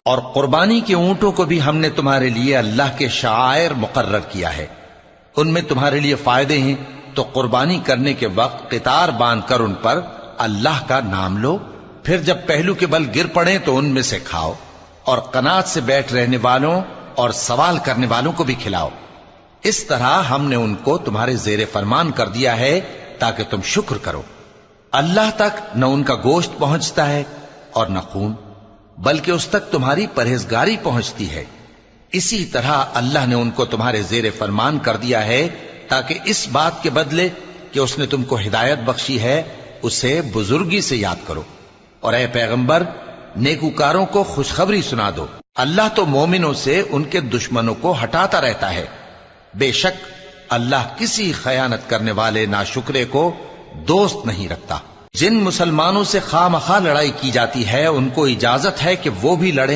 اور قربانی کے اونٹوں کو بھی ہم نے تمہارے لیے اللہ کے شعائر مقرر کیا ہے، ان میں تمہارے لیے فائدے ہیں، تو قربانی کرنے کے وقت قطار باندھ کر ان پر اللہ کا نام لو، پھر جب پہلو کے بل گر پڑیں تو ان میں سے کھاؤ، اور قناعت سے بیٹھ رہنے والوں اور سوال کرنے والوں کو بھی کھلاؤ۔ اس طرح ہم نے ان کو تمہارے زیر فرمان کر دیا ہے تاکہ تم شکر کرو۔ اللہ تک نہ ان کا گوشت پہنچتا ہے اور نہ خون، بلکہ اس تک تمہاری پرہیزگاری پہنچتی ہے۔ اسی طرح اللہ نے ان کو تمہارے زیر فرمان کر دیا ہے تاکہ اس بات کے بدلے کہ اس نے تم کو ہدایت بخشی ہے اسے بزرگی سے یاد کرو۔ اور اے پیغمبر، نیکوکاروں کو خوشخبری سنا دو، اللہ تو مومنوں سے ان کے دشمنوں کو ہٹاتا رہتا ہے۔ بے شک اللہ کسی خیانت کرنے والے ناشکرے کو دوست نہیں رکھتا۔ جن مسلمانوں سے خواہ مخواہ لڑائی کی جاتی ہے ان کو اجازت ہے کہ وہ بھی لڑیں